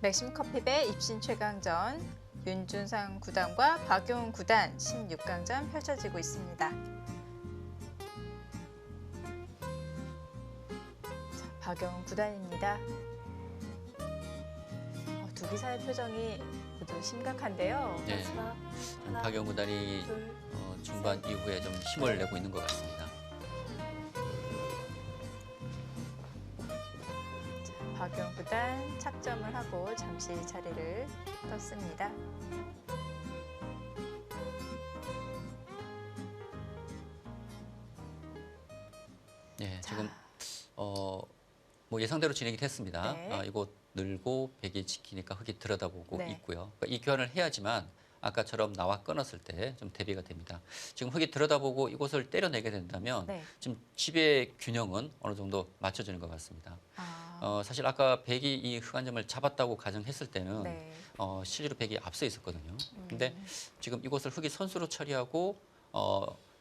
맥심 커피배 입신 최강전 윤준상 구단과 박용훈 구단 16강전 펼쳐지고 있습니다. 자, 박용훈 구단입니다. 두 기사의 표정이 모두 심각한데요. 네, 박용훈 구단이 중반 이후에 좀 힘을 내고 있는 것 같습니다. 박용훈 구단 착점을 하고 잠시 자리를 떴습니다. 네, 지금 뭐 예상대로 진행이 됐습니다. 네. 이곳 늘고 백이 지키니까 흙이 들여다보고 네. 있고요. 그러니까 이 교환을 해야지만 아까처럼 나와 끊었을 때 좀 대비가 됩니다. 지금 흙이 들여다보고 이곳을 때려내게 된다면 네. 지금 집의 균형은 어느 정도 맞춰지는 것 같습니다. 사실 아까 백이 이 흙 한 점을 잡았다고 가정했을 때는 네. 실제로 백이 앞서 있었거든요. 근데 지금 이곳을 흙이 선수로 처리하고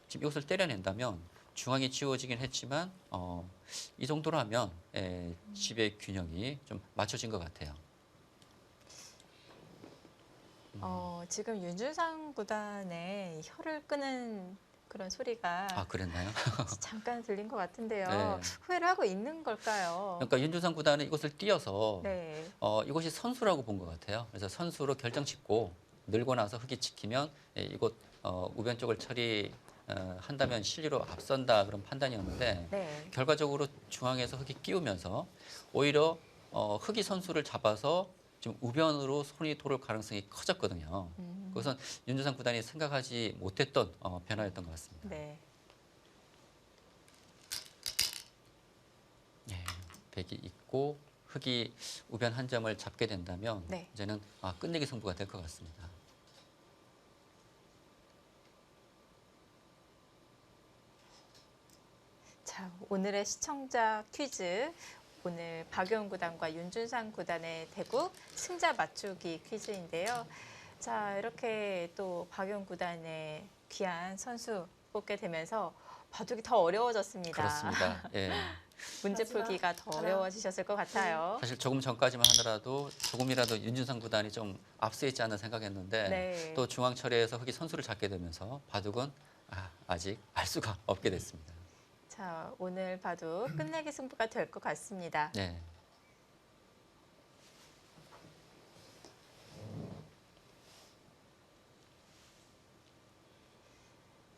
지금 이곳을 때려낸다면 중앙이 지워지긴 했지만 이 정도로 하면 집의 균형이 좀 맞춰진 것 같아요. 지금 윤준상 구단의 혀를 끄는 그런 소리가 그랬나요? 잠깐 들린 것 같은데요. 네. 후회를 하고 있는 걸까요? 그러니까 윤준상 구단은 이곳을 뛰어서 네. 이곳이 선수라고 본 것 같아요. 그래서 선수로 결정 짓고 늘고 나서 흙이 지키면 이곳 우변 쪽을 한다면 실리로 앞선다 그런 판단이었는데 네. 결과적으로 중앙에서 흙이 끼우면서 오히려 흙이 선수를 잡아서 지금 우변으로 손이 돌을 가능성이 커졌거든요. 그것은 윤준상 구단이 생각하지 못했던 변화였던 것 같습니다. 네. 예, 백이 있고 흙이 우변 한 점을 잡게 된다면 네. 이제는 끝내기 승부가 될 것 같습니다. 자, 오늘의 시청자 퀴즈. 오늘 박용훈 구단과 윤준상 구단의 대국 승자 맞추기 퀴즈인데요. 자, 이렇게 또 박용훈 구단의 귀한 선수 뽑게 되면서 바둑이 더 어려워졌습니다. 그렇습니다. 예. 문제 풀기가 더 어려워지셨을 것 같아요. 사실 조금 전까지만 하더라도 조금이라도 윤준상 구단이 좀 앞서 있지 않나 생각했는데 네. 또 중앙 처리에서 흙이 선수를 잡게 되면서 바둑은 아직 알 수가 없게 됐습니다. 자, 오늘 바둑 끝내기 승부가 될 것 같습니다. 네.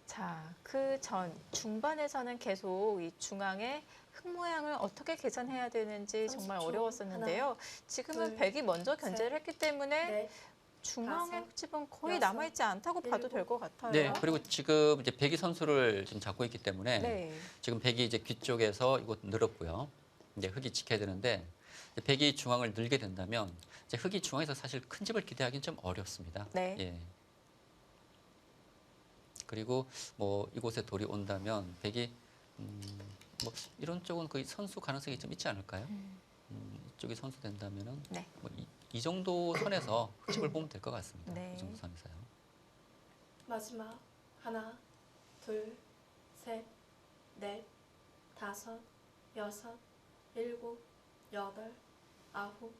자, 그 전 중반에서는 계속 이 중앙의 흙 모양을 어떻게 개선해야 되는지 정말 30초. 어려웠었는데요. 지금은 둘, 백이 먼저 견제를 했기 때문에 넷, 중앙의 다섯, 흙집은 거의 여섯, 남아있지 않다고 봐도 일곱. 될 것 같아요. 네. 그리고 지금 이제 백이 선수를 지금 잡고 있기 때문에 네. 지금 백이 이제 귀 쪽에서 이곳 늘었고요. 이제 흙이 지켜야 되는데 백이 중앙을 늘게 된다면 이제 흙이 중앙에서 사실 큰 집을 기대하기는 좀 어렵습니다. 네. 예. 그리고 뭐 이곳에 돌이 온다면 백이 뭐 이런 쪽은 거의 선수 가능성이 좀 있지 않을까요? 이쪽이 선수 된다면은 네. 뭐 이 정도 선에서 흙집을 보면 될 것 같습니다. 네. 이 정도 선에서요. 마지막 하나, 둘, 셋, 넷, 다섯, 여섯, 일곱, 여덟, 아홉.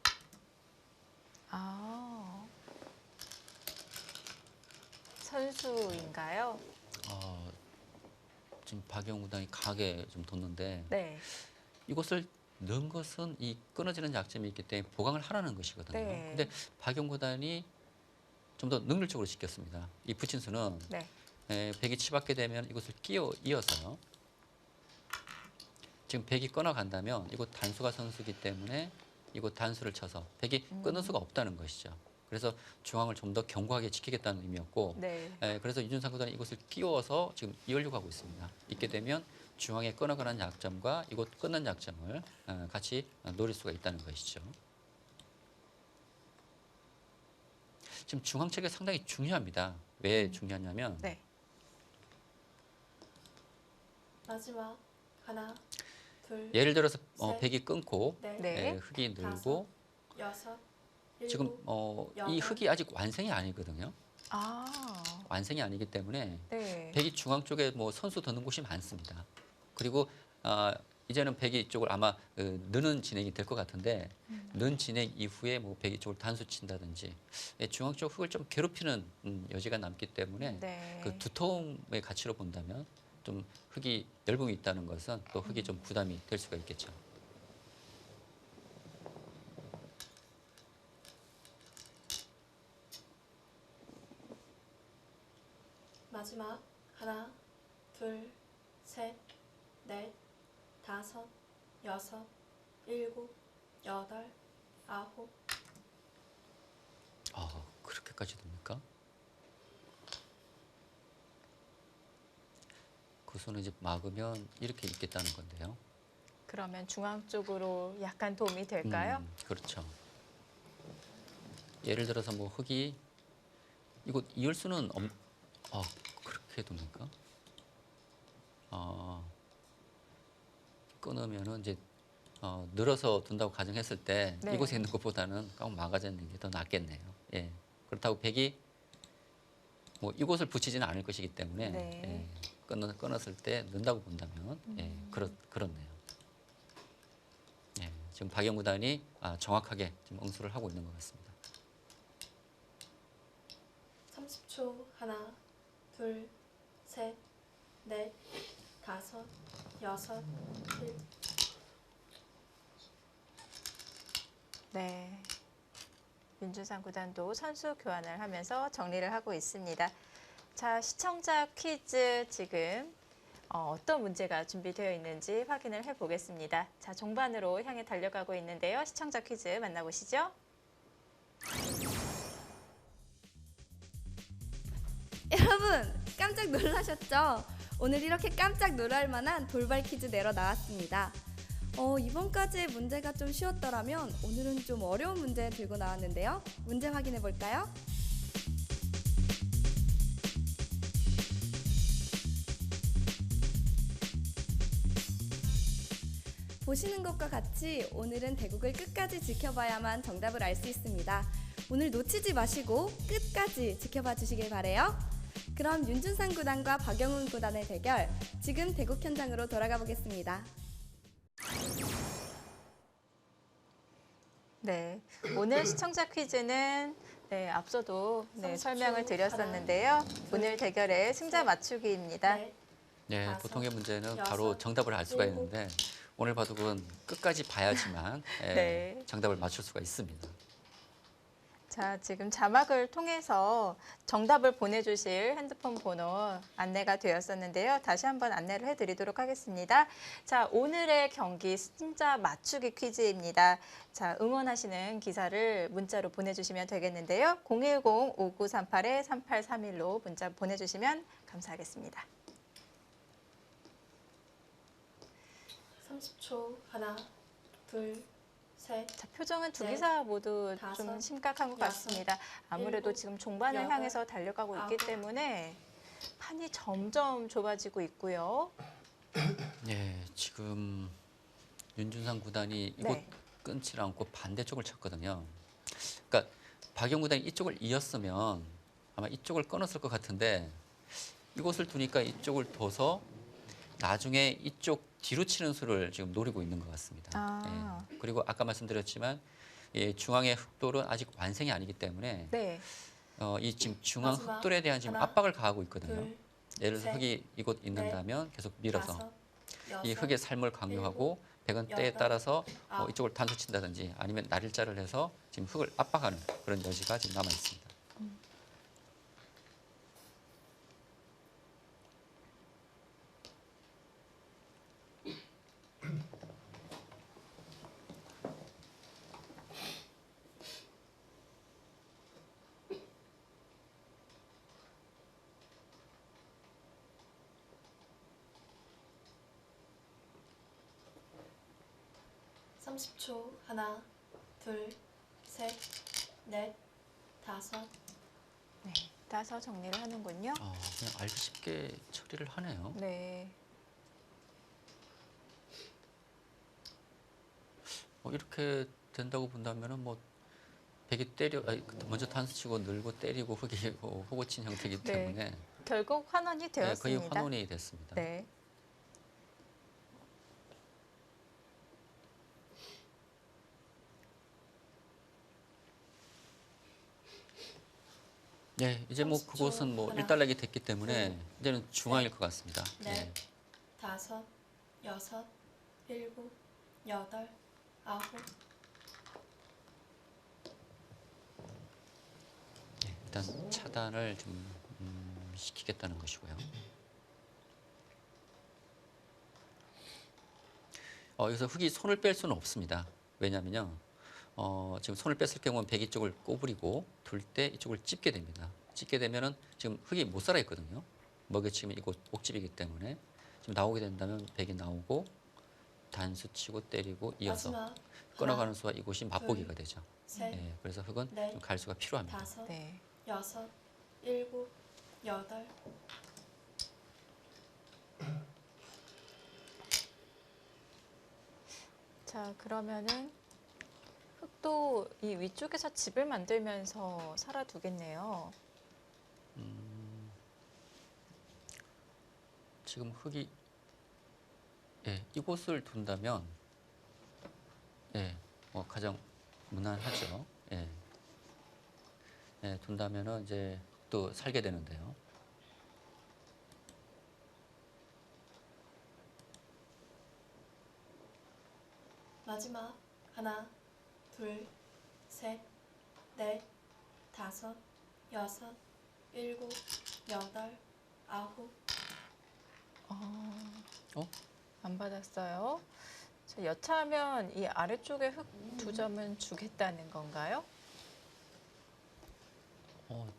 선수인가요? 지금 박영우 구단이 강하게 좀 뒀는데 네. 이곳을 넣은 것은 이 끊어지는 약점이 있기 때문에 보강을 하라는 것이거든요. 네. 근데 박영우 구단이 좀 더 능률적으로 지켰습니다. 이 부친수는 네. 백이 치받게 되면 이곳을 이어서요. 지금 백이 끊어간다면 이곳 단수가 선수이기 때문에 이곳 단수를 쳐서 백이 끊을 수가 없다는 것이죠. 그래서 중앙을 좀 더 견고하게 지키겠다는 의미였고 네. 그래서 윤준상 구단이 이곳을 끼워서 지금 이으려고 하고 있습니다. 있게 되면 중앙에 끊어가는 약점과 이곳 끊는 약점을 같이 노릴 수가 있다는 것이죠. 지금 중앙 체계 상당히 중요합니다. 왜 중요하냐면 네. 마지막 하나, 둘, 예를 들어서 셋, 백이 끊고 넷, 네. 흙이 다섯, 늘고 여섯, 일곱. 지금 이 여덟. 흙이 아직 완성이 아니거든요. 아. 완성이 아니기 때문에 네. 백이 중앙 쪽에 뭐 선수 드는 곳이 많습니다. 그리고 이제는 백이 이쪽을 아마 느는 진행이 될 것 같은데 는 진행 이후에 뭐 백이 쪽을 단수 친다든지 중앙 쪽 흙을 좀 괴롭히는 여지가 남기 때문에 네. 그 두터움의 가치로 본다면 좀 흙이 열분이 있다는 것은 또 흙이 좀 부담이 될 수가 있겠죠. 마지막 하나, 둘, 셋, 넷, 다섯, 여섯, 일곱, 여덟, 아홉. 아, 그렇게까지 됩니까? 그 손을 이제 막으면 이렇게 있겠다는 건데요. 그러면 중앙 쪽으로 약간 도움이 될까요? 그렇죠. 예를 들어서 뭐 흙이 이곳 이을 수는 그렇게 됩니까? 끊으면은 이제 늘어서 둔다고 가정했을 때 네. 이곳에 있는 것보다는 꽉 막아져 있는 게 더 낫겠네요. 예. 그렇다고 백이 뭐 이곳을 붙이지는 않을 것이기 때문에 네. 예. 끊었을 때 는다고 본다면 예. 그렇네요. 예. 지금 박영 구단이 정확하게 지금 응수를 하고 있는 것 같습니다. 30초. 하나, 둘, 셋, 넷, 다섯, 여섯, 일곱. 네. 윤준상 구단도 선수 교환을 하면서 정리를 하고 있습니다. 자, 시청자 퀴즈 지금 어떤 문제가 준비되어 있는지 확인을 해보겠습니다. 자, 종반으로 향해 달려가고 있는데요. 시청자 퀴즈 만나보시죠. 여러분 깜짝 놀라셨죠? 오늘 이렇게 깜짝 놀랄 만한 돌발 퀴즈 내러 나왔습니다. 이번까지의 문제가 좀 쉬웠더라면 오늘은 좀 어려운 문제 들고 나왔는데요. 문제 확인해 볼까요? 보시는 것과 같이 오늘은 대국을 끝까지 지켜봐야만 정답을 알 수 있습니다. 오늘 놓치지 마시고 끝까지 지켜봐 주시길 바래요. 그럼 윤준상 구단과 박영훈 구단의 대결, 지금 대국 현장으로 돌아가 보겠습니다. 네, 오늘 시청자 퀴즈는 앞서도 30초 설명을 드렸었는데요. 오늘 대결의 승자 맞추기입니다. 넷, 네, 다섯, 보통의 문제는 여섯, 바로 정답을 알 수가 일곱. 있는데 오늘 바둑은 끝까지 봐야지만 네. 정답을 맞출 수가 있습니다. 자, 지금 자막을 통해서 정답을 보내주실 핸드폰 번호 안내가 되었었는데요. 다시 한번 안내를 해드리도록 하겠습니다. 자, 오늘의 경기 승자 맞추기 퀴즈입니다. 자, 응원하시는 기사를 문자로 보내주시면 되겠는데요. 010-5938-3831로 문자 보내주시면 감사하겠습니다. 30초. 하나, 둘, 셋, 자, 표정은 두 넷, 기사 모두 좀 다섯, 심각한 것 여섯, 같습니다. 아무래도 일곱, 지금 종반을 여덟, 향해서 달려가고 있기 아홉. 때문에 판이 점점 좁아지고 있고요. 네, 지금 윤준상 구단이 이곳 네. 끊지 않고 반대쪽을 쳤거든요. 그러니까 박영 구단이 이쪽을 이었으면 아마 이쪽을 끊었을 것 같은데 이곳을 두니까 이쪽을 둬서 나중에 이쪽 뒤로 치는 수를 지금 노리고 있는 것 같습니다. 아. 예. 그리고 아까 말씀드렸지만 중앙의 흑돌은 아직 완성이 아니기 때문에 네. 이 지금 중앙 마지막 흑돌에 대한 지금 하나, 압박을 가하고 있거든요. 둘, 예를 들어서 셋, 흙이 이곳 있는다면 계속 밀어서 다섯, 이 여섯, 흙의 삶을 강요하고 백은 때에 여덟, 따라서 아홉. 이쪽을 단수 친다든지 아니면 날일자를 해서 지금 흙을 압박하는 그런 여지가 지금 남아 있습니다. 삼십 초. 하나, 둘, 셋, 넷, 다섯. 네. 따서 정리를 하는군요. 그냥 알기 쉽게 처리를 하네요. 네. 이렇게 된다고 본다면은 뭐 백이 먼저 단수 치고 늘고 때리고 흙이 호고 친 형태이기 네. 때문에 결국 환원이 네, 거의 되었습니다. 환원이 됐습니다. 네. 네, 이제 뭐 30초. 그곳은 뭐 하나, 일단락이 됐기 때문에 둘, 이제는 중앙일 것 같습니다. 넷, 네. 다섯, 여섯, 일곱, 여덟, 아홉. 네, 일단 차단을 좀 시키겠다는 것이고요. 여기서 흙이 손을 뺄 수는 없습니다. 왜냐하면요. 지금 손을 뺐을 경우는 배기 쪽을 꼬부리고 둘 때 이쪽을 찝게 됩니다. 찝게 되면은 지금 흙이 못 살아 있거든요. 먹여치면 이곳 옥집이기 때문에 지금 나오게 된다면 배기 나오고 단수 치고 때리고 이어서 마지막 끊어가는 하나, 수와 이곳이 맛보기가 되죠. 셋, 예, 그래서 흙은 넷, 좀 갈수가 필요합니다. 다섯, 네. 여섯, 일곱, 여덟. 자, 그러면은 흙도 이 위쪽에서 집을 만들면서 살아두겠네요. 지금 흙이 이곳을 둔다면 가장 무난하죠. 둔다면은 이제 또 살게 되는데요. 마지막 하나, 둘, 셋, 넷, 다섯, 여섯, 일곱, 여덟, 아홉. 안 받았어요. 자, 여차하면 이 아래쪽에 흙 2점은 주겠다는 건가요?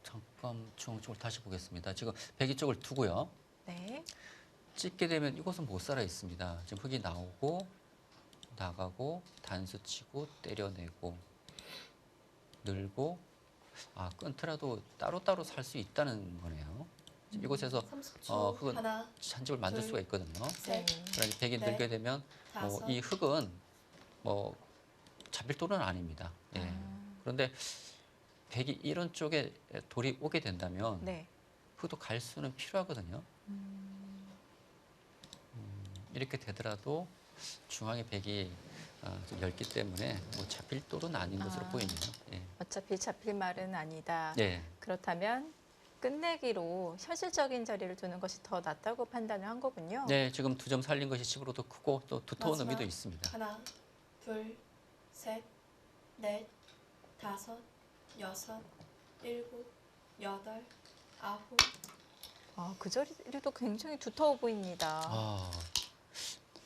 잠깐 중앙 쪽을 다시 보겠습니다. 지금 배기 쪽을 두고요. 네. 찍게 되면 이곳은 못 살아 있습니다. 지금 흙이 나오고 나가고 단수 치고 때려내고 늘고 끊더라도 따로따로 살 수 있다는 거네요. 지금 이곳에서 30초. 흙은 하나, 한 집을 만들 둘, 수가 있거든요. 셋, 그러니 백이 넷, 늘게 되면 다섯. 이 흙은 뭐 잡힐 돌은 아닙니다. 그런데 백이 이런 쪽에 돌이 오게 된다면 네. 흙도 갈 수는 필요하거든요. 이렇게 되더라도 중앙에 백이 좀 넓기 때문에 뭐 잡힐 돌은 아닌 것으로 보이네요. 어차피 잡힐 말은 아니다. 네. 그렇다면 끝내기로 현실적인 자리를 두는 것이 더 낫다고 판단을 한 거군요. 네, 지금 2점 살린 것이 집으로 더 크고 또 두터운 마지막 의미도 있습니다. 하나, 둘, 셋, 넷, 다섯, 여섯, 일곱, 여덟, 아홉. 그 자리도 굉장히 두터워 보입니다.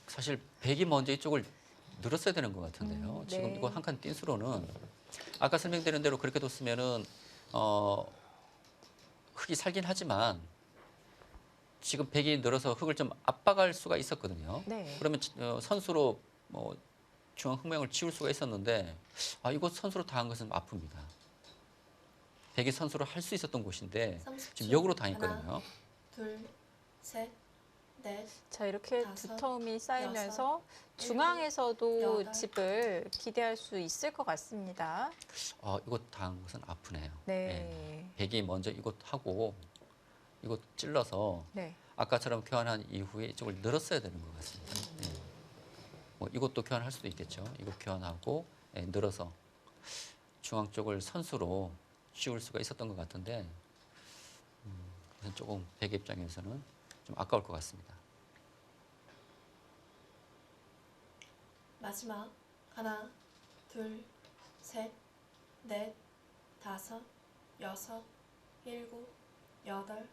사실 백이 먼저 이쪽을 늘었어야 되는 것 같은데요. 지금 네. 이거 한 칸 띵수로는 아까 설명드린 대로 그렇게 뒀으면은 흙이 살긴 하지만 지금 백이 늘어서 흙을 좀 압박할 수가 있었거든요. 네. 그러면 선수로 중앙 흙명을 치울 수가 있었는데 이곳 선수로 당한 것은 아픕니다. 백이 선수로 할 수 있었던 곳인데 30초. 지금 역으로 당했거든요. 하나, 둘, 셋, 넷, 자, 이렇게 다섯, 두터움이 쌓이면서 여섯, 중앙에서도 여덟. 집을 기대할 수 있을 것 같습니다. 이곳 당한 것은 아프네요. 네. 백이 먼저 이곳 하고 이곳 찔러서 네. 아까처럼 교환한 이후에 이쪽을 늘었어야 되는 것 같습니다. 뭐 이것도 교환할 수도 있겠죠. 이것 교환하고 늘어서 중앙 쪽을 선수로 씌울 수가 있었던 것 같은데 그것은 조금 백의 입장에서는 좀 아까울 것 같습니다. 마지막 하나, 둘, 셋, 넷, 다섯, 여섯, 일곱, 여덟,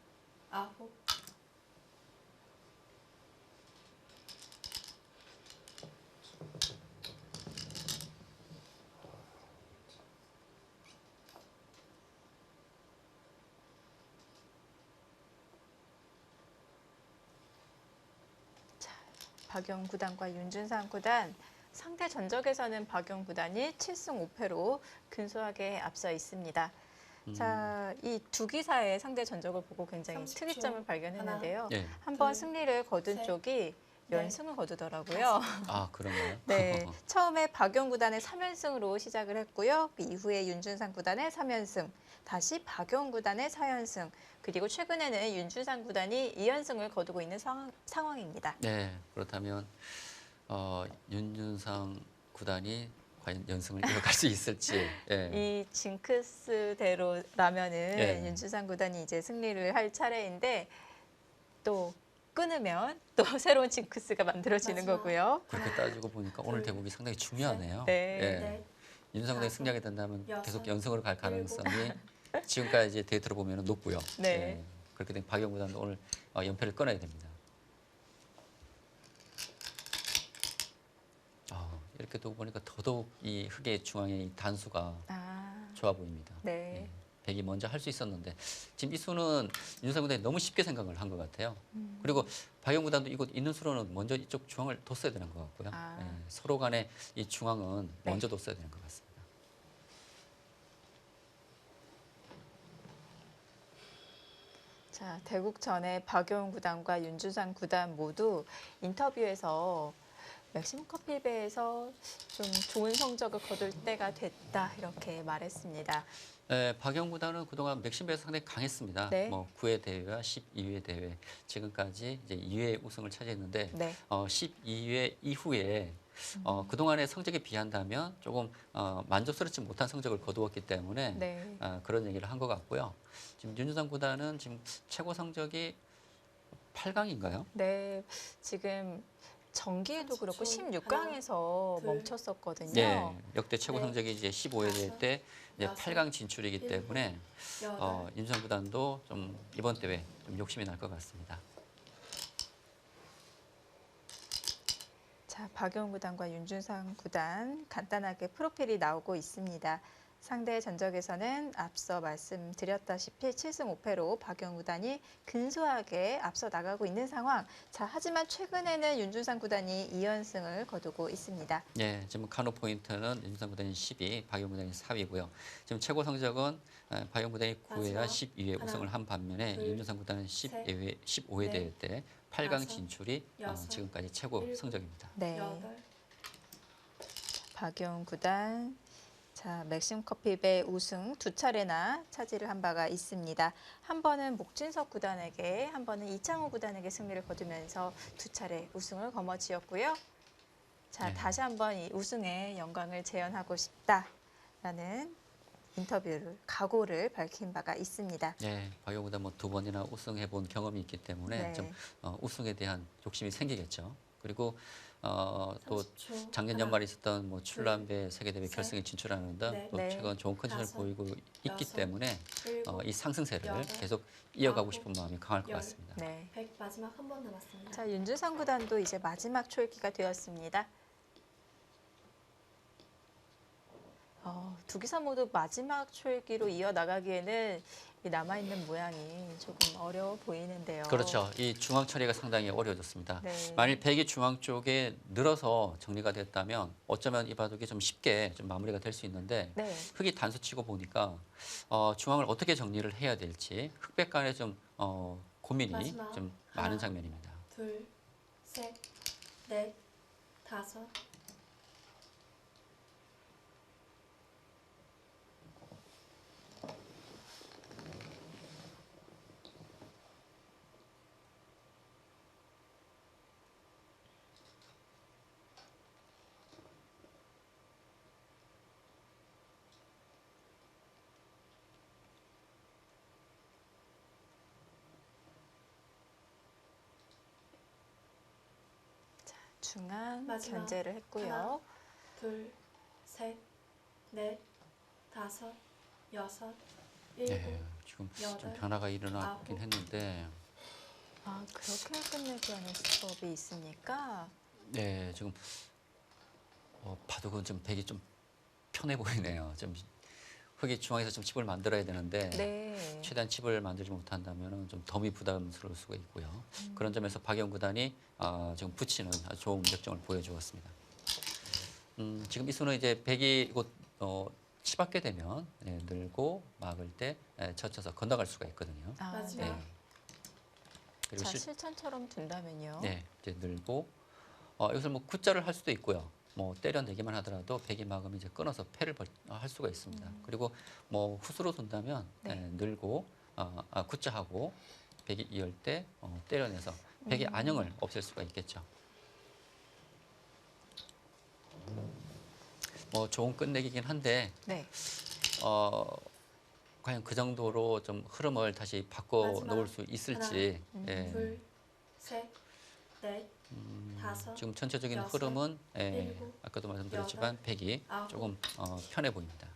아홉. 박영 구단과 윤준상 구단, 상대 전적에서는 박영 구단이 7승 5패로 근소하게 앞서 있습니다. 자, 이 두 기사의 상대 전적을 보고 굉장히 30초. 특이점을 발견했는데요. 예. 한번 둘, 승리를 거둔 셋, 쪽이 넷, 연승을 거두더라고요. 그런가요? 네, 처음에 박영 구단의 3연승으로 시작을 했고요. 그 이후에 윤준상 구단의 3연승, 다시 박영 구단의 4연승, 그리고 최근에는 윤준상 구단이 2연승을 거두고 있는 상황입니다. 네, 그렇다면 윤준상 구단이 과연 연승을 이어갈 수 있을지. 예. 이 징크스대로라면은 예. 윤준상 구단이 이제 승리를 할 차례인데 또 끊으면 또 새로운 징크스가 만들어지는 마지막. 거고요. 그렇게 따지고 보니까 오늘 둘, 대국이 상당히 중요하네요. 네. 예. 넷, 윤준상 구단이 다섯, 승리하게 된다면 여섯, 계속 연승으로 갈 가능성이 지금까지 이제 데이터로 보면 높고요. 네. 예. 그렇게 되면 박영 구단도 오늘 연패를 끊어야 됩니다. 이렇게 두고 보니까 더더욱 이 흑의 중앙의 이 단수가 아, 좋아 보입니다. 네. 예. 백이 먼저 할 수 있었는데 지금 이 수는 윤준상 구단이 너무 쉽게 생각을 한 것 같아요. 그리고 박영 구단도 이곳 있는 수로는 먼저 이쪽 중앙을 뒀어야 되는 것 같고요. 아. 예. 서로 간에 이 중앙은 네. 먼저 뒀어야 되는 것 같습니다. 자, 대국 전에 박용 구단과 윤준상 구단 모두 인터뷰에서 맥시멈 커피배에서 좀 좋은 성적을 거둘 때가 됐다 이렇게 말했습니다. 박영 구단은 그동안 맥심배에서 상당히 강했습니다. 네. 뭐 9회 대회와 12회 대회 지금까지 이제 2회 우승을 차지했는데 네. 12회 이후에 그동안의 성적에 비한다면 조금 만족스럽지 못한 성적을 거두었기 때문에 네. 그런 얘기를 한 것 같고요. 지금 윤준상 구단은 지금 최고 성적이 8강인가요? 네. 지금 정기에도 그렇고 총 16강에서 둘, 멈췄었거든요. 네, 역대 최고 네, 성적이 이제 15회 대회 때 이제 여섯, 8강 진출이기 일곱, 때문에 여덟, 윤준상 구단도 좀 이번 대회 좀 욕심이 날 것 같습니다. 자, 박용 구단과 윤준상 구단 간단하게 프로필이 나오고 있습니다. 상대 전적에서는 앞서 말씀드렸다시피 7승 5패로 박용 구단이 근소하게 앞서 나가고 있는 상황. 자, 하지만 최근에는 윤준상 구단이 2연승을 거두고 있습니다. 네, 지금 카노 포인트는 윤준상 구단이 10위, 박용 구단이 4위고요. 지금 최고 성적은 박용 구단이 9회와 마지막 12회 하나, 우승을 한 반면에 둘, 윤준상 구단은 15회 넷, 대회 때 8강 다섯, 진출이 여섯, 지금까지 최고 일곱, 성적입니다. 네. 여덟, 박용 구단. 자, 맥심 커피배 우승 두 차례나 차지를 한 바가 있습니다. 한 번은 목진석 구단에게, 한 번은 이창호 구단에게 승리를 거두면서 두 차례 우승을 거머쥐었고요. 자, 네. 다시 한번 이 우승의 영광을 재현하고 싶다라는 인터뷰를 각오를 밝힌 바가 있습니다. 네, 박용 구단 뭐 두 번이나 우승해 본 경험이 있기 때문에 네. 좀 우승에 대한 욕심이 생기겠죠. 그리고 또 30초. 작년 하나, 연말에 있었던 뭐 출란배 세계대회 셋, 결승에 진출하는 등 넷, 또 네. 최근 좋은 컨디션을 다섯, 보이고 있기 여섯, 때문에 일곱, 이 상승세를 여덟, 계속 이어가고 아홉, 싶은 마음이 강할 것 열. 같습니다. 네. 100 마지막 한 번 남았습니다. 자, 윤준상 구단도 이제 마지막 초읽기가 되었습니다. 두 기사 모두 마지막 초읽기로 이어나가기에는 이 남아있는 모양이 조금 어려워 보이는데요. 그렇죠. 이 중앙 처리가 상당히 어려워졌습니다. 네. 만일 백이 중앙 쪽에 늘어서 정리가 됐다면 어쩌면 이 바둑이 좀 쉽게 좀 마무리가 될 수 있는데 네. 흑이 단수치고 보니까 중앙을 어떻게 정리를 해야 될지 흑백 간에 좀 고민이 마지막 좀 하나. 많은 장면입니다. 둘, 셋, 넷, 다섯. 중앙 마지막 견제를 했고요. 하나. 둘, 셋, 넷, 다섯, 여섯, 일곱, 네, 지금 좀 여덟, 변화가 일어나긴 아홉. 했는데 아, 그렇게 끝내기 하는 수법이 있습니까? 네, 지금 바둑은 좀 백이 좀 편해 보이네요. 좀 흑이 중앙에서 좀 칩을 만들어야 되는데 네. 최대한 칩을 만들지 못한다면 좀 덤이 부담스러울 수가 있고요. 그런 점에서 박영 구단이 지금 붙이는 아주 좋은 역정을 보여주었습니다. 지금 이 수는 이제 백이 곧 치받게 되면 늘고 막을 때 젖혀서 건너갈 수가 있거든요. 아, 마지막. 네. 네. 그리고 자, 실천처럼 둔다면요. 네, 이제 늘고 이것을 뭐 굿자를 할 수도 있고요. 뭐 때려내기만 하더라도 백이 막으면 이제 끊어서 패를 할 수가 있습니다. 그리고 뭐 후수로 둔다면 네. 늘고 굿자하고 백이 이을 때 때려내서 백의 안형을 없앨 수가 있겠죠. 뭐 좋은 끝내기긴 한데 네. 과연 그 정도로 좀 흐름을 다시 바꿔 마지막 놓을 수 있을지. 예. 둘, 셋, 넷, 다섯, 지금 전체적인 여섯, 흐름은 일곱, 아까도 말씀드렸지만 여덟, 백이 아홉. 조금 편해 보입니다.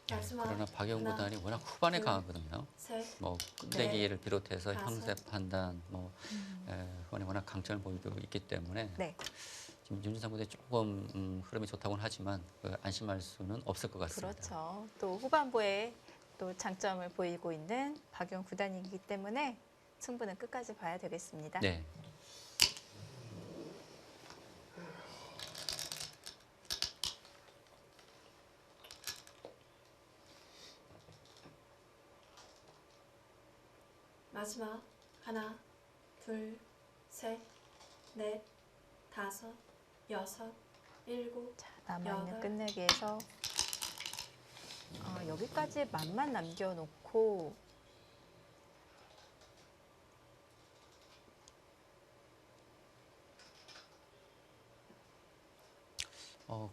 마지막 그러나 박영 하나, 구단이 워낙 후반에 둘, 강하거든요. 셋, 뭐 끝내기를 비롯해서 다섯. 형세 판단, 뭐 후반에 워낙 강점을 보이고 있기 때문에 네. 지금 윤준상 구단이 조금 흐름이 좋다고는 하지만 안심할 수는 없을 것 같습니다. 그렇죠. 또 후반부에 또 장점을 보이고 있는 박용 구단이기 때문에 승부는 끝까지 봐야 되겠습니다. 네. 마지막 하나, 둘, 셋, 넷, 다섯, 여섯, 일곱, 자, 남아있는 여덟. 끝내기에서 여기까지 맛만 남겨놓고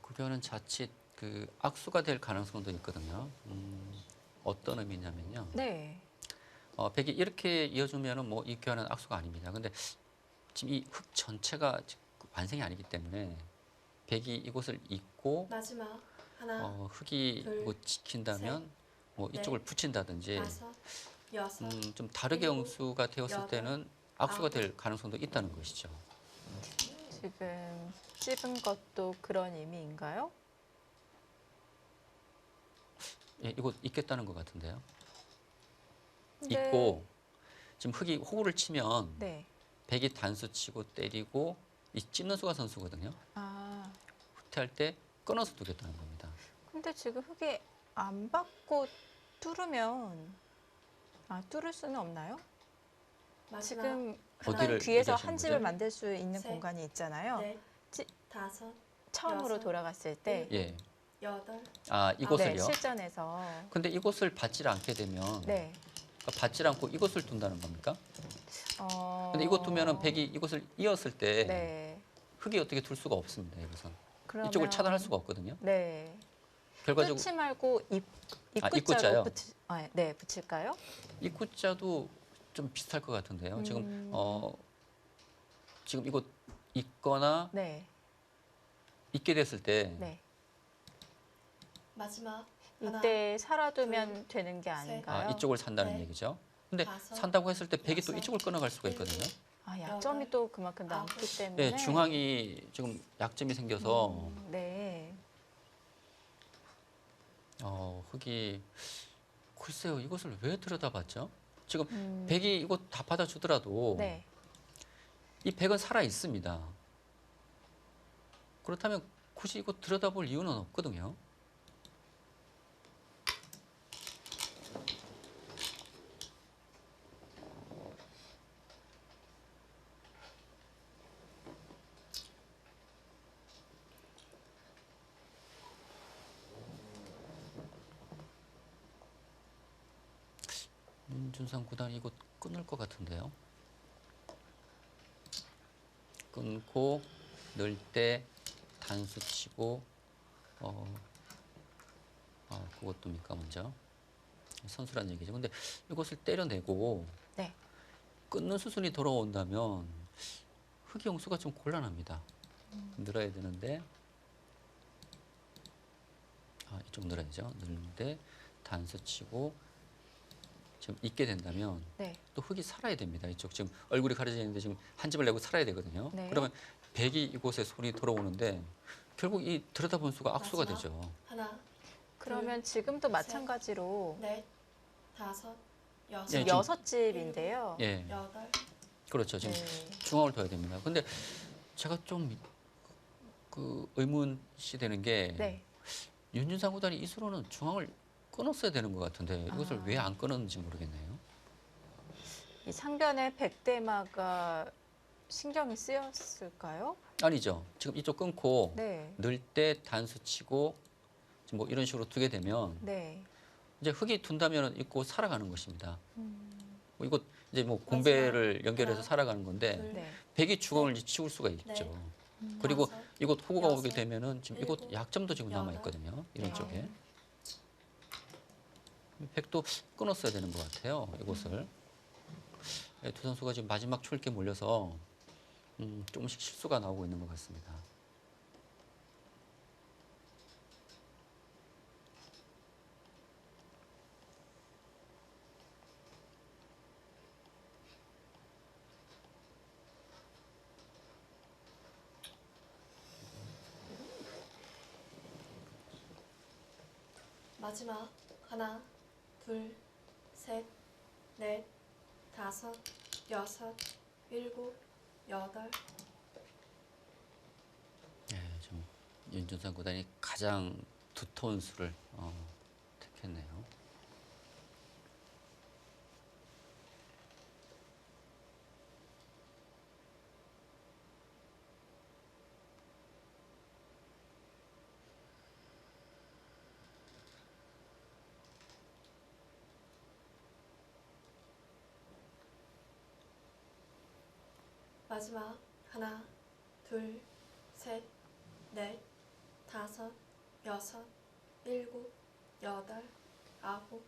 급여는 자칫 그 악수가 될 가능성도 있거든요. 어떤 의미냐면요. 네. 백이 이렇게 이어주면은 뭐 이 교환은 악수가 아닙니다. 근데 지금 이 흙 전체가 지금 완성이 아니기 때문에 백이 이곳을 잇고 마지막 하나, 흙이 둘, 뭐 지킨다면 뭐 넷, 이쪽을 붙인다든지 다섯, 여섯, 좀 다르게 일곱, 영수가 되었을 여덟, 때는 악수가 아홉. 될 가능성도 있다는 것이죠. 지금 찝은 것도 그런 의미인가요? 예, 이곳 있겠다는 것 같은데요. 근데- 있고 지금 흙이 호구를 치면 네. 백이 단수 치고 때리고 이 찝는 수가 선수거든요. 아, 후퇴할 때 끊어서 두겠다는 겁니다. 근데 지금 흙이 안 받고 뚫으면 뚫을 수는 없나요? 마지막 지금 어디를 흙은 뒤에서 얘기하시는 한 집을 거죠? 만들 수 있는 셋, 공간이 있잖아요. 넷, 찌- 다섯, 처음으로 여섯, 돌아갔을 때 예. 여덟, 네, 이곳을요. 실전에서 근데 이곳을 받지 않게 되면 네. 그러니까 받지 않고 이곳을 둔다는 겁니까? 근데 어, 이곳 두면은 백이 이곳을 이었을 때 네. 흙이 어떻게 둘 수가 없습니다. 이곳은 그러면 이쪽을 차단할 수가 없거든요. 네. 결과적으로 뚫지 말고 입구자요? 입구자로 붙일까요? 입구자도 좀 비슷할 것 같은데요. 지금 음. 지금 이곳 있거나 네. 있게 됐을 때 네. 마지막 하나, 이때 살아두면 되는 게 아닌가요? 이쪽을 산다는 네. 얘기죠. 근데 다섯, 산다고 했을 때 백이 또 여섯, 이쪽을 끊어갈 수가 있거든요. 약점이 여덟, 또 그만큼 아홉. 남기 때문에. 네, 중앙이 지금 약점이 생겨서 네. 흙이 글쎄요, 이것을 왜 들여다봤죠? 지금 음, 백이 이곳 다 받아주더라도 네. 이 백은 살아 있습니다. 그렇다면 굳이 이곳 들여다볼 이유는 없거든요. 윤준상 구단이 이곳 끊을 것 같은데요. 끊고 넣을 때 단수 치고 그것도입니까 먼저 선수란 얘기죠. 근데 이것을 때려내고 네. 끊는 수순이 돌아온다면 흙이 영수가 좀 곤란합니다. 늘어야 되는데 이쪽 늘어야죠. 늘는데 단수 치고 지금 있게 된다면 네. 또 흙이 살아야 됩니다. 이쪽 지금 얼굴이 가려져 있는데 지금 한 집을 내고 살아야 되거든요. 네. 그러면 백이 이곳에 손이 돌아오는데 결국 이 들여다본 수가 악수가 마지막. 되죠. 하나, 그러면 지금도 마찬가지로 넷, 다섯, 여섯, 예, 지금- 여섯 집인데요. 예, 여덟, 그렇죠. 지금 네. 중앙을 둬야 됩니다. 근데 제가 좀 그 의문시 되는 게 네. 윤준상 구단이 이 수로는 중앙을 끊었어야 되는 것 같은데 이것을 아. 왜 안 끊었는지 모르겠네요. 이 상변의 백대마가 신경이 쓰였을까요? 아니죠. 지금 이쪽 끊고 네. 넣을 때 단수 치고 지금 뭐 이런 식으로 두게 되면 네. 이제 흙이 둔다면 있고 살아가는 것입니다. 음, 뭐 이거 이제 뭐 공배를 연결해서 하나, 살아가는 건데 둘, 네. 백이 주공을 이제 치울 수가 있죠. 넷, 그리고 다섯, 이곳 호구가 오게 여섯, 되면은 지금 이곳 일곱, 약점도 지금 남아 여덟, 있거든요. 이런 네. 쪽에 백도 끊었어야 되는 것 같아요. 이곳을 네, 두 선수가 지금 마지막 초읽기에 몰려서 조금씩 실수가 나오고 있는 것 같습니다. 마지막 하나, 둘, 셋, 넷, 다섯, 여섯, 일곱, 여덟. 네, 좀 윤준상 구단이 가장 두터운 수를 택했네요. 마지막 하나, 둘, 셋, 넷, 다섯, 여섯, 일곱, 여덟, 아홉.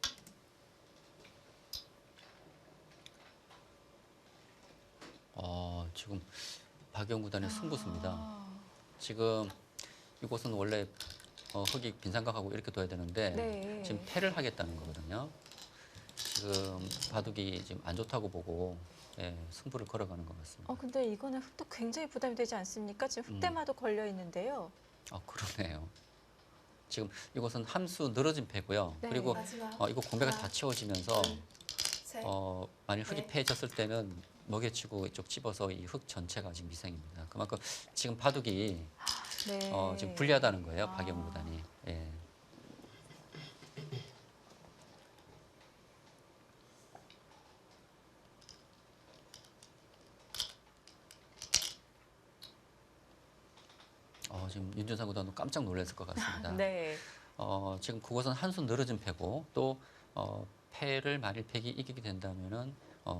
지금 박영 구단의 승부수입니다. 아, 지금 이곳은 원래 흙이 빈삼각하고 이렇게 둬야 되는데 네. 지금 패를 하겠다는 거거든요. 지금 바둑이 지금 안 좋다고 보고 승부를 걸어가는 것 같습니다. 근데 이거는 흙도 굉장히 부담이 되지 않습니까? 지금 흙대마도 걸려 있는데요. 그러네요. 지금 이곳은 함수 늘어진 패고요. 네. 그리고 마지막 이거 공배가 하나, 다 채워지면서 둘, 셋, 만일 흙이 네. 패해졌을 때는 먹여치고 이쪽 집어서 이 흙 전체가 지금 미생입니다. 그만큼 지금 바둑이 네. 지금 불리하다는 거예요. 아. 박영 구단이. 예. 지금 윤준상 구단도 깜짝 놀랐을 것 같습니다. 네. 지금 그것은 한 수 늘어진 패고 또 패를 만일 백이 이기게 된다면은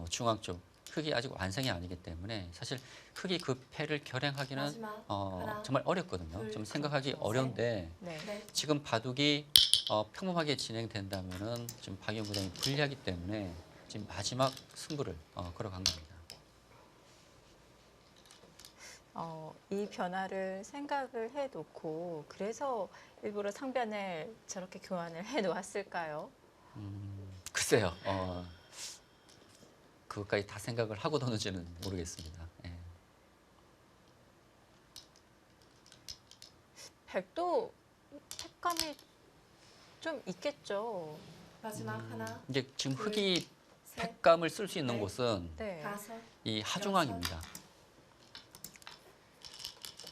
중앙 쪽 흙이 아직 완성이 아니기 때문에 사실 흙이 그 패를 결행하기는 마지막 하나, 정말 어렵거든요. 둘, 좀 생각하기 셋, 어려운데 네. 넷, 지금 바둑이 평범하게 진행된다면은 지금 박영 구단이 불리하기 때문에 지금 마지막 승부를 걸어간 겁니다. 이 변화를 생각을 해놓고 그래서 일부러 상변을 저렇게 교환을 해놓았을까요? 글쎄요. 그것까지 다 생각을 하고 도는지는 모르겠습니다. 예. 백도 색감이 좀 있겠죠. 마지막 하나, 이제 지금 둘, 흙이 셋, 팩감을 쓸 수 있는 넷, 곳은 네. 다섯, 이 하중항입니다.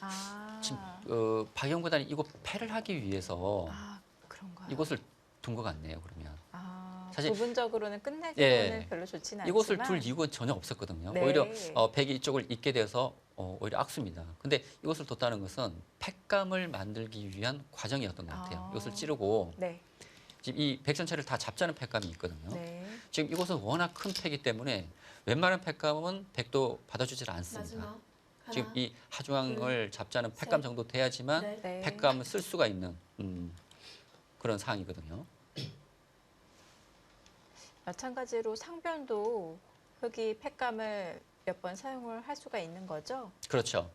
아, 지금 박영 구단이 이곳 패를 하기 위해서 그런가요? 이곳을 둔 것 같네요. 그러면 사실- 부분적으로는 끝내기로는 예. 별로 좋지는 이곳을 않지만 둘 이유가 전혀 없었거든요. 네. 오히려 백이 이쪽을 잇게 돼서 오히려 악수입니다. 근데 이곳을 뒀다는 것은 팩감을 만들기 위한 과정이었던 것 같아요. 이것을 찌르고 네. 지금 이 백 전체를 다 잡자는 팩감이 있거든요. 네. 지금 이곳은 워낙 큰 팩이기 때문에 웬만한 팩감은 백도 받아주질 않습니다. 마지막 하나, 지금 이 하중항을 잡자는 팩감 셋, 정도 돼야지만 넷, 네. 팩감을 쓸 수가 있는 그런 상황이거든요. 마찬가지로 상변도 흙이 팩감을 몇 번 사용을 할 수가 있는 거죠? 그렇죠.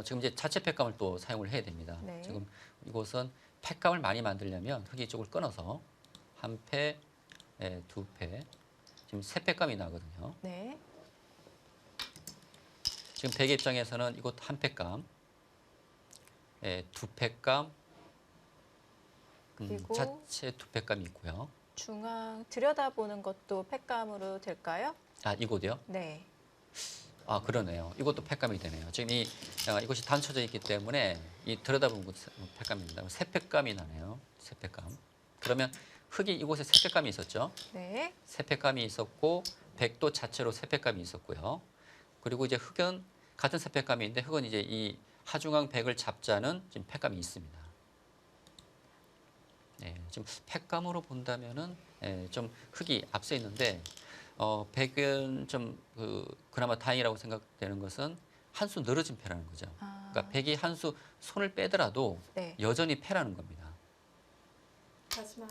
지금 이제 자체 팩감을 또 사용을 해야 됩니다. 네. 지금 이곳은 팩감을 많이 만들려면 흙이 쪽을 끊어서 한 패, 두 패, 지금 세 팩감이 나거든요. 네. 지금 백의 입장에서는 이곳 한 팩감, 두 팩감, 그리고 자체 두 팩감이 있고요. 중앙 들여다보는 것도 팩감으로 될까요? 이곳이요? 네. 그러네요. 이것도 팩감이 되네요. 지금 이곳이 단쳐져 있기 때문에 이 들여다보는 곳 팩감입니다. 세 팩감이 나네요. 세 팩감. 그러면 흙이 이곳에 세팩감이 있었죠. 네. 세팩감이 있었고 백도 자체로 세팩감이 있었고요. 그리고 이제 흙은 같은 세팩감이 있는데 흙은 이제 이 하중앙 백을 잡자는 지금 팩감이 있습니다. 네, 지금 팩감으로 본다면은 좀 흙이 앞서 있는데 백은 좀 그나마 다행이라고 생각되는 것은 한 수 늘어진 패라는 거죠. 그러니까 백이 한 수 손을 빼더라도 네. 여전히 패라는 겁니다. 마지막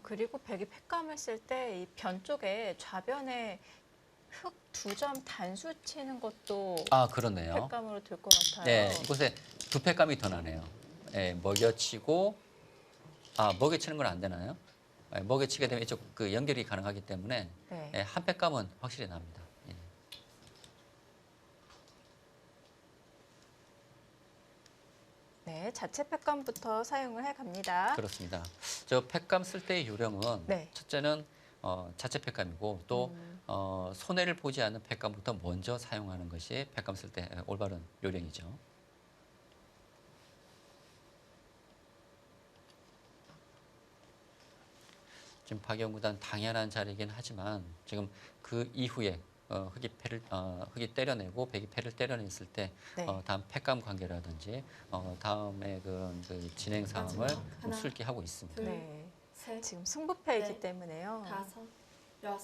그리고 백이 팩감을 쓸 때 이 변 쪽에 좌변에 흙 2점 단수 치는 것도 아, 그렇네요. 팩감으로 될 것 같아요. 네, 이곳에 두 팩감이 더 나네요. 먹여치고 먹여치는 건 안 되나요? 먹여치게 되면 이쪽 그 연결이 가능하기 때문에 네. 한 팩감은 확실히 납니다. 예. 네, 자체 팩감부터 사용을 해 갑니다. 그렇습니다. 저 팩감 쓸 때의 요령은 네. 첫째는 자체 팩감이고 또 손해를 보지 않는 팩감부터 먼저 사용하는 것이 팩감 쓸 때 올바른 요령이죠. 지금 박영구단 당연한 자리이긴 하지만 지금 그 이후에 흙이 때려내고 백이 패를 때려냈을 때 네. 다음 팩감 관계라든지 다음에 그 진행 상황을 마지막 하나, 술기하고 있습니다. 둘, 네. 셋, 지금 승부패이기 네. 때문에요. 5, 6,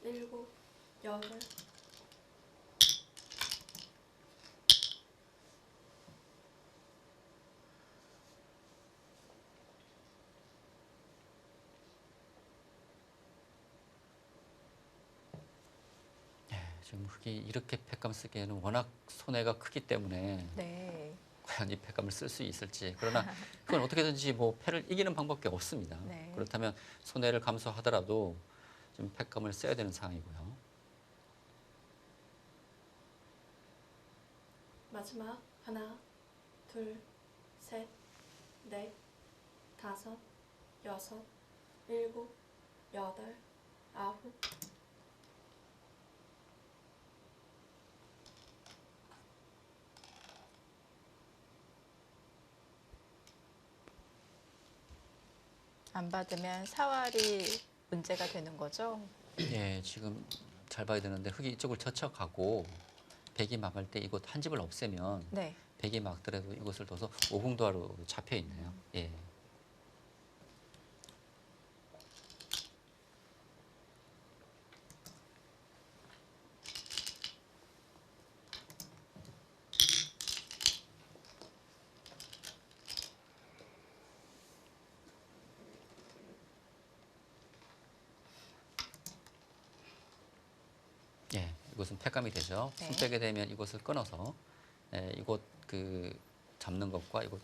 7, 8 지금 흙이 이렇게 팩감 쓰기에는 워낙 손해가 크기 때문에 네. 과연 이 팩감을 쓸 수 있을지. 그러나 그건 어떻게든지 뭐 패를 이기는 방법밖에 없습니다. 네. 그렇다면 손해를 감수하더라도 좀 팩감을 써야 되는 상황이고요. 마지막 하나, 둘, 셋, 넷, 5, 6, 7, 8 9 안 받으면 사활이 문제가 되는 거죠. 예, 지금 잘 봐야 되는데 흙이 이쪽을 젖혀가고 백이 막을 때 이곳 한 집을 없애면 네. 백이 막더라도 이곳을 둬서 오공도하로 잡혀 있네요. 예. 예, 이곳은 팩감이 되죠. 네. 손 빼게 되면 이곳을 끊어서 이곳 잡는 것과 이곳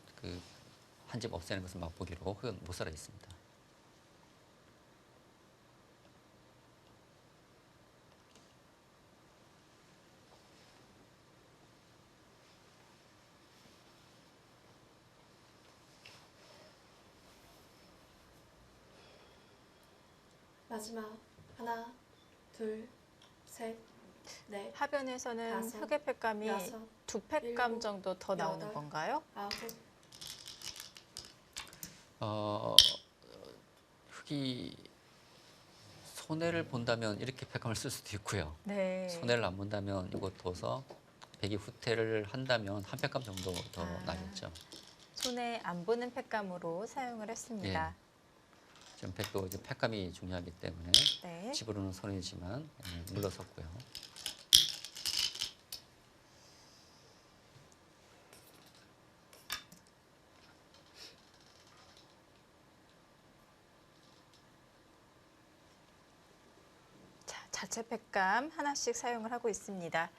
한 집 없애는 것을 맛보기로 흙은 못 살아 있습니다. 마지막 하나, 둘, 셋, 넷, 하변에서는 다섯, 흙의 팩감이 여섯, 두 팩감 일곱, 정도 더 나오는 여덟. 건가요? 9 흙이 손해를 본다면 이렇게 팩감을 쓸 수도 있고요. 네. 손해를 안 본다면 이곳 둬서 백이 후퇴를 한다면 한 팩감 정도 더 나겠죠. 손에 안 보는 팩감으로 사용을 했습니다. 지금 백도 이제 팩감이 중요하기 때문에 네. 집으로는 손해지만 물러섰고요. 자, 자체 팩감 하나씩 사용을 하고 있습니다.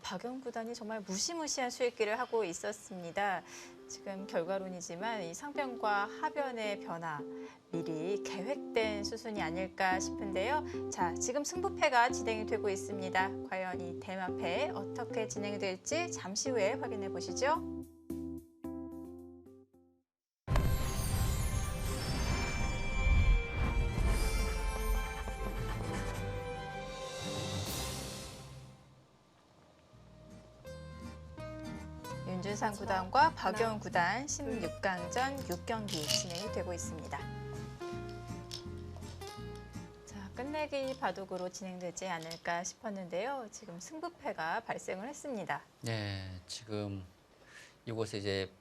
박영 구단이 정말 무시무시한 수익기를 하고 있었습니다. 지금 결과론이지만 이 상변과 하변의 변화 미리 계획된 수순이 아닐까 싶은데요. 자, 지금 승부패가 진행이 되고 있습니다. 과연 이 대마패 어떻게 진행될지 잠시 후에 확인해 보시죠. 윤준상 구단과 박영 구단 16강전 6경기 진행이 되고 있습니다. 자, 끝내기 바둑으로 진행되지 않을까 싶었는데요. 지금 승부패가 발생을 했습니다. 네, 지금 이곳에 이제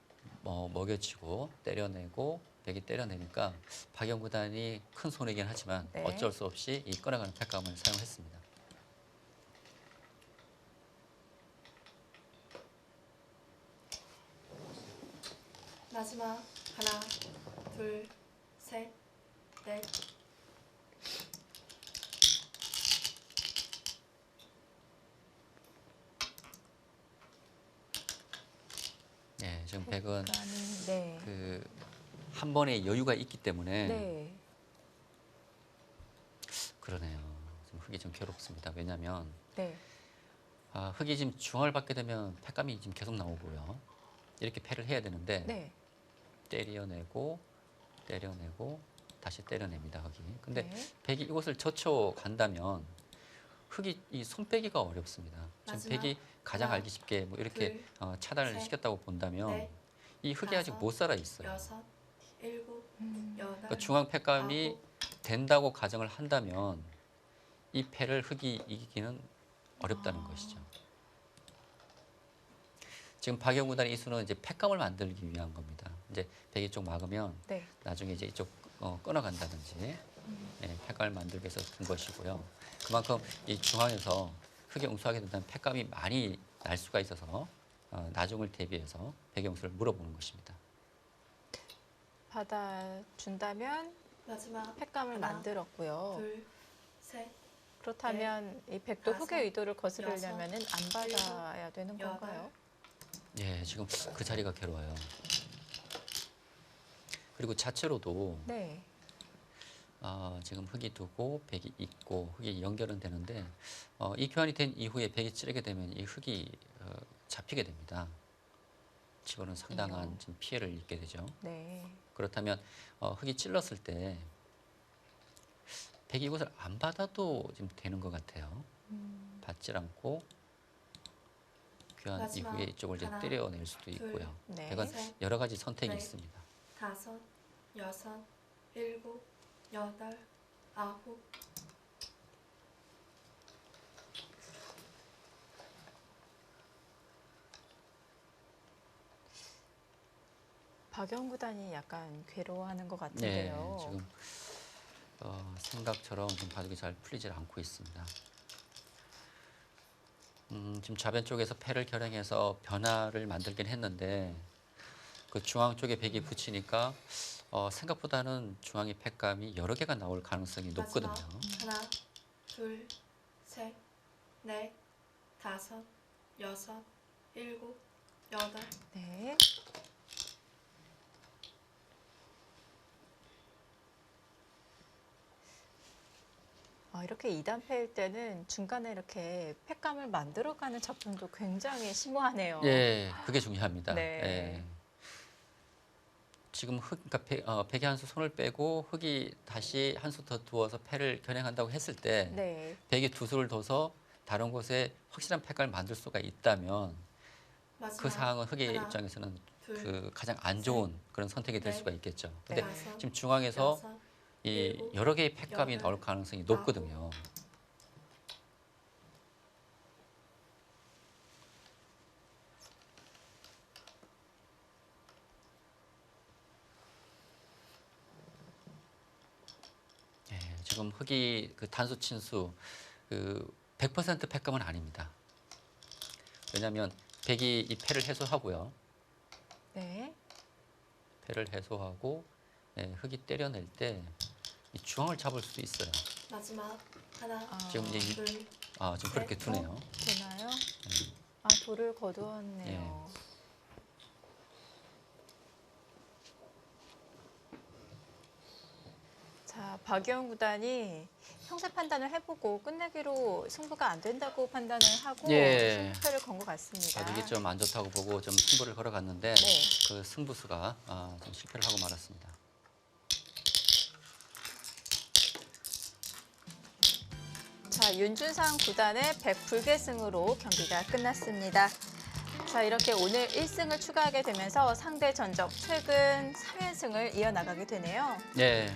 먹여치고 때려내고 백이 때려내니까 박영 구단이 큰 손해이긴 하지만 네. 어쩔 수 없이 이 끌어가는 팩감을 사용했습니다. 마지막 하나, 둘, 셋, 넷. 네, 지금 백은 네. 한 번에 여유가 있기 때문에 네. 그러네요. 좀 흙이 좀 괴롭습니다. 왜냐하면 네. 흙이 지금 중앙을 받게 되면 팩감이 지금 계속 나오고요. 이렇게 패를 해야 되는데 네. 때려내고 다시 때려냅니다. 흙이. 근데 네. 백이 이곳을 젖혀 간다면 흙이 이 손빼기가 어렵습니다. 지금 마지막 백이 가장 하나, 알기 쉽게 뭐 이렇게 둘, 차단을 셋, 시켰다고 본다면 넷, 이 흙이 아직 다섯, 못 살아 있어요. 여섯, 일곱, 여덟. 그러니까 중앙 팩감이 아홉. 된다고 가정을 한다면 이 패를 흙이 이기기는 어렵다는 것이죠. 지금 박영 구단의 이 수는 이제 팩감을 만들기 위한 겁니다. 이제 백이 쪽 막으면 네. 나중에 이제 이쪽 끊어간다든지 팩감을 만들기 위해서 둔 것이고요. 그만큼 이 중앙에서 흙이 응수하게 된다면 팩감이 많이 날 수가 있어서 나중을 대비해서 백의 응수를 물어보는 것입니다. 받아준다면 마지막 팩감을 하나, 만들었고요. 둘, 셋, 그렇다면 이 백도 다섯, 흙의 의도를 거스르려면 안 여섯, 받아야 되는 여덟. 건가요? 예, 지금 그 자리가 괴로워요. 그리고 자체로도 네. 지금 흙이 두고 백이 있고 흙이 연결은 되는데 이 교환이 된 이후에 백이 찌르게 되면 이 흙이 잡히게 됩니다. 치고는 상당한 지금 피해를 입게 되죠. 네. 그렇다면 흙이 찔렀을 때 백이 이것을 안 받아도 지금 되는 것 같아요. 받질 않고 교환 마지막 이후에 이쪽을 이제 하나, 때려낼 수도 둘, 있고요. 네. 백은 셋, 여러 가지 선택이 넷. 있습니다. 다섯, 여섯, 일곱, 여덟, 아홉. 박영 구단이 약간 괴로워하는 것 네, 같은데요. 지금 생각처럼 좀 바둑이 잘 풀리질 않고 있습니다. 지금 좌변 쪽에서 패를 결행해서 변화를 만들긴 했는데 그 중앙 쪽에 백이 붙이니까 생각보다는 중앙의 팩감이 여러 개가 나올 가능성이 높거든요. 하나, 둘, 셋, 넷, 다섯, 여섯, 일곱, 여덟. 네. 이렇게 2단패일 때는 중간에 이렇게 팩감을 만들어가는 작품도 굉장히 심오하네요. 예, 그게 중요합니다. 네. 예. 지금 그러니까 백이 한 수 손을 빼고 흙이 다시 한 수 더 두어서 패를 결행한다고 했을 때 네. 백이 두 수를 둬서 다른 곳에 확실한 팩감을 만들 수가 있다면 마지막 그 상황은 흙의 하나, 입장에서는 둘, 그 가장 안 좋은 그런 선택이 될 넷, 수가 있겠죠. 근데 다섯, 지금 중앙에서 여섯, 이 일곱, 여러 개의 팩감이 여덟, 나올 가능성이 높거든요. 예, 지금 흙이 그 단수 친수 그 100% 팩감은 아닙니다. 왜냐하면 백이 이 패를 해소하고요. 네. 패를 해소하고 흙이 때려낼 때 이 중앙을 잡을 수 있어요. 마지막 하나, 지금 이제 둘, 지금 그렇게 셋, 두네요. 되나요? 네. 돌을 거두었네요. 자, 박영 구단이 형사 판단을 해보고 끝내기로 승부가 안 된다고 판단을 하고 예. 승부패를 건 것 같습니다. 바둑이 좀 안 좋다고 보고 좀 승부를 걸어갔는데 네. 그 승부수가 좀 실패를 하고 말았습니다. 자, 윤준상 구단의 100불개승으로 경기가 끝났습니다. 자, 이렇게 오늘 1승을 추가하게 되면서 상대 전적 최근 3연승을 이어나가게 되네요. 네.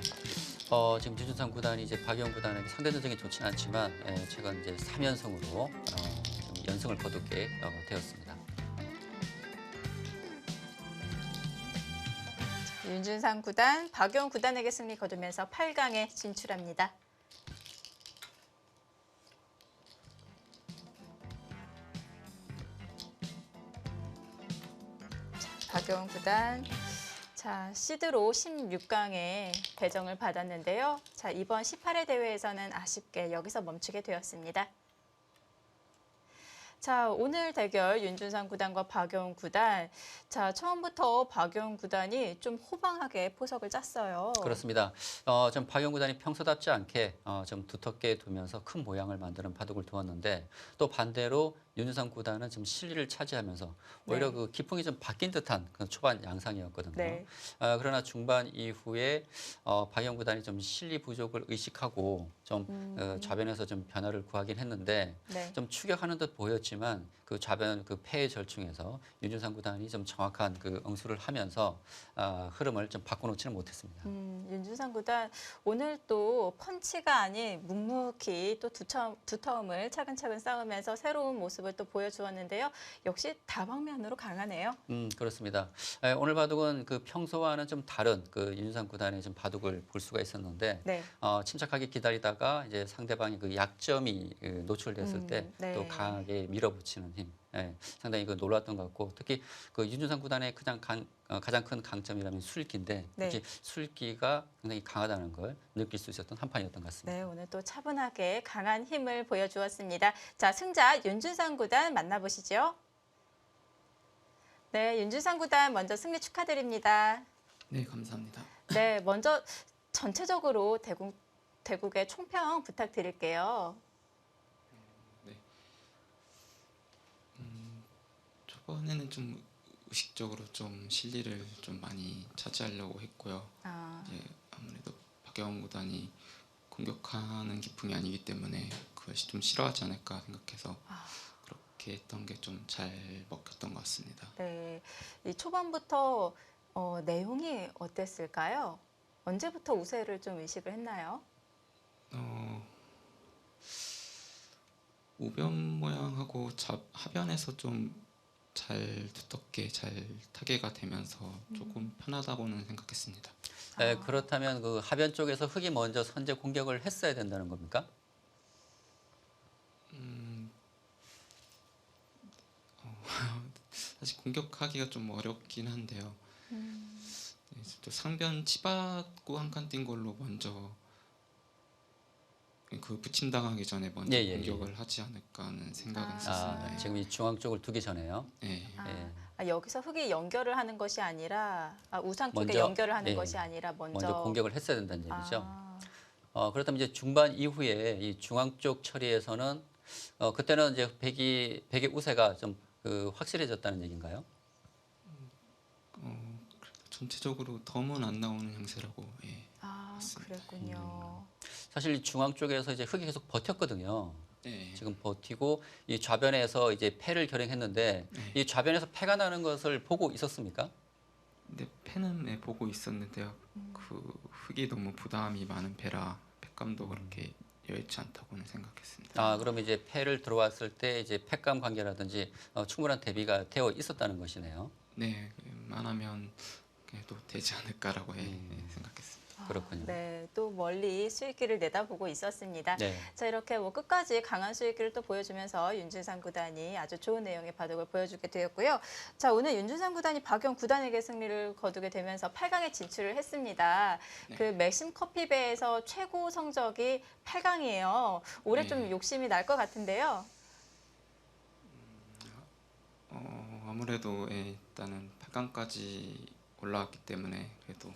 지금 윤준상 구단이 이제 박영 구단에게 상대 전적이 좋지는 않지만 최근 이제 3연승으로 좀 연승을 거두게 되었습니다. 윤준상 구단, 박용 구단에게 승리 거두면서 8강에 진출합니다. 박용 구단, 자, 시드로 16강에 배정을 받았는데요. 자, 이번 18회 대회에서는 아쉽게 여기서 멈추게 되었습니다. 자, 오늘 대결 윤준상 구단과 박용 구단. 자, 처음부터 박용 구단이 좀 호방하게 포석을 짰어요. 그렇습니다. 좀 박영 구단이 평소답지 않게 좀 두텁게 두면서 큰 모양을 만드는 바둑을 두었는데 또 반대로 윤준상 구단은 좀 실리를 차지하면서 오히려 네. 그 기풍이 좀 바뀐 듯한 그런 초반 양상이었거든요. 네. 그러나 중반 이후에 박영 구단이 좀 실리 부족을 의식하고 좀 좌변에서 좀 변화를 구하긴 했는데 네. 좀 추격하는 듯 보였지만 그 좌변 그 패의 절충에서 윤준상 구단이 좀 정확한 그 응수를 하면서 흐름을 좀 바꿔놓지는 못했습니다. 윤준상 구단 오늘 또 펀치가 아닌 묵묵히 또 두터움을 차근차근 쌓으면서 새로운 모습을 또 보여주었는데요. 역시 다방면으로 강하네요. 그렇습니다. 오늘 바둑은 그 평소와는 좀 다른 그 윤준상 구단의 좀 바둑을 볼 수가 있었는데 네. 침착하게 기다리다가 이제 상대방의 그 약점이 노출됐을 때 네. 또 강하게 밀어붙이는 힘. 상당히 그 놀랐던 것 같고 특히 그 윤준상 구단의 가장 큰 강점이라면 술기인데 네. 특히 술기가 굉장히 강하다는 걸 느낄 수 있었던 한 판이었던 것 같습니다. 네, 오늘 또 차분하게 강한 힘을 보여주었습니다. 자, 승자 윤준상 구단 만나보시죠. 네, 윤준상 구단 먼저 승리 축하드립니다. 네, 감사합니다. 네, 먼저 전체적으로 대국의 총평 부탁드릴게요. 네. 초반에는 좀 의식적으로 좀 실리를 좀 많이 차지하려고 했고요. 이제 아무래도 박영 구단이 공격하는 기풍이 아니기 때문에 그것이 좀 싫어하지 않을까 생각해서 그렇게 했던 게 좀 잘 먹혔던 것 같습니다. 네, 이 초반부터 내용이 어땠을까요? 언제부터 우세를 좀 의식을 했나요? 우변 모양하고 하변에서 좀 잘 두텁게 잘 타개가 되면서 조금 편하다고는 생각했습니다. 네, 그렇다면 그 하변 쪽에서 흑이 먼저 선제 공격을 했어야 된다는 겁니까? 사실 공격하기가 좀 어렵긴 한데요. 네, 또 상변 치받고 한 칸 뛴 걸로 먼저 그 부침 당하기 전에 먼저 공격을 하지 않을까 하는 생각은 했었습니다. 지금 이 중앙 쪽을 두기 전에요. 네. 여기서 흑이 연결을 하는 것이 아니라 우상 쪽에 먼저, 연결을 하는 것이 아니라 먼저 공격을 했어야 된다는 얘기죠. 아, 그렇다면 이제 중반 이후에 이 중앙 쪽 처리에서는 그때는 이제 백의 우세가 좀 확실해졌다는 얘기인가요? 전체적으로 덤은 안 나오는 형세라고. 맞습니다. 그랬군요. 사실 이 중앙 쪽에서 이제 흑이 계속 버텼거든요. 네. 지금 버티고 이 좌변에서 이제 패를 결행했는데 이 좌변에서 패가 나는 것을 보고 있었습니까? 근데 패는 보고 있었는데요. 그 흑이 너무 부담이 많은 패라 패감도 그렇게 여의치 않다고는 생각했습니다. 그럼 이제 패를 들어왔을 때 이제 패감 관계라든지 충분한 대비가 되어 있었다는 것이네요. 네, 웬만하면 그래도 되지 않을까라고 생각했습니다. 그렇군요. 네, 또 멀리 수익기를 내다보고 있었습니다. 네. 자, 이렇게 끝까지 강한 수익기를 또 보여주면서 윤준상 구단이 아주 좋은 내용의 바둑을 보여주게 되었고요. 자, 오늘 윤준상 구단이 박영 구단에게 승리를 거두게 되면서 8강에 진출을 했습니다. 네. 그 맥심 커피배에서 최고 성적이 8강이에요. 올해 네. 좀 욕심이 날 것 같은데요. 아무래도 일단은 8강까지 올라왔기 때문에 그래도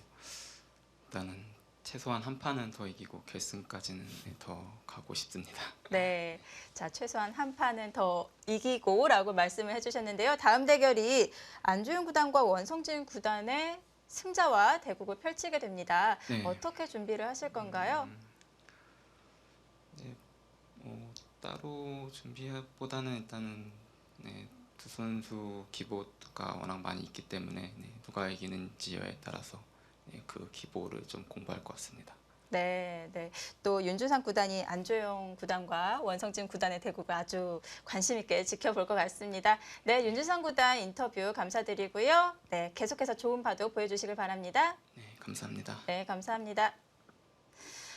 일단은 최소한 한 판은 더 이기고 결승까지는 더 가고 싶습니다. 네, 자 최소한 한 판은 더 이기고라고 말씀을 해주셨는데요. 다음 대결이 안주영 구단과 원성진 구단의 승자와 대국을 펼치게 됩니다. 네. 어떻게 준비를 하실 건가요? 따로 준비보다는 일단은 두 선수 기보가 워낙 많이 있기 때문에 누가 이기는지에 따라서 그 기보를 좀 공부할 것 같습니다. 네, 네. 또 윤준상 구단이 안조영 구단과 원성진 구단의 대국을 아주 관심 있게 지켜볼 것 같습니다. 네, 윤준상 구단 인터뷰 감사드리고요. 네, 계속해서 좋은 바둑 보여주시길 바랍니다. 네, 감사합니다. 네, 감사합니다.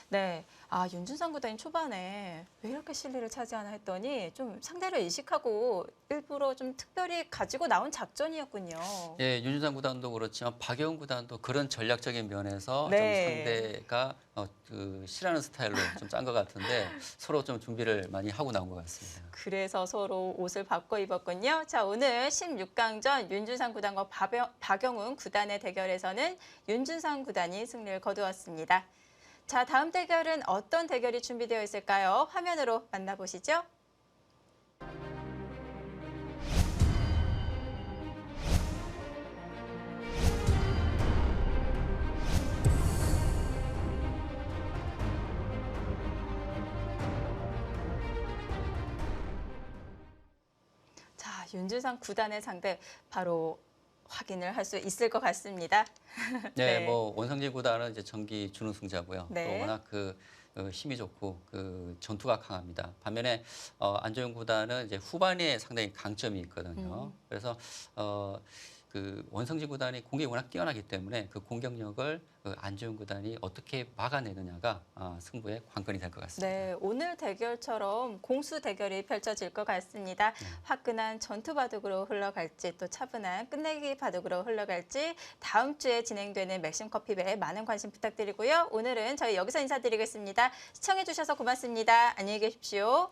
네, 윤준상 구단이 초반에 왜 이렇게 실리를 차지하나 했더니 좀 상대를 의식하고 일부러 좀 특별히 가지고 나온 작전이었군요. 예, 윤준상 구단도 그렇지만 박여운 구단도 그런 전략적인 면에서 네. 좀 상대가 싫어하는 스타일로 좀 짠 것 같은데 서로 좀 준비를 많이 하고 나온 것 같습니다. 그래서 서로 옷을 바꿔 입었군요. 자, 오늘 16강전 윤준상 구단과 박영훈 구단의 대결에서는 윤준상 구단이 승리를 거두었습니다. 자, 다음 대결은 어떤 대결이 준비되어 있을까요? 화면으로 만나보시죠. 자, 윤준상 구단의 상대 바로 확인을 할 수 있을 것 같습니다. 네, 네. 뭐 원성진 구단은 이제 정기 준우승자고요. 네. 또 워낙 힘이 좋고 전투가 강합니다. 반면에 안조영 구단은 이제 후반에 상당히 강점이 있거든요. 그래서 원성진 구단이 공격이 워낙 뛰어나기 때문에 그 공격력을 안조영 구단이 어떻게 막아내느냐가 승부의 관건이 될 것 같습니다. 네, 오늘 대결처럼 공수 대결이 펼쳐질 것 같습니다. 화끈한 전투 바둑으로 흘러갈지 또 차분한 끝내기 바둑으로 흘러갈지 다음 주에 진행되는 맥심 커피배에 많은 관심 부탁드리고요. 오늘은 저희 여기서 인사드리겠습니다. 시청해 주셔서 고맙습니다. 안녕히 계십시오.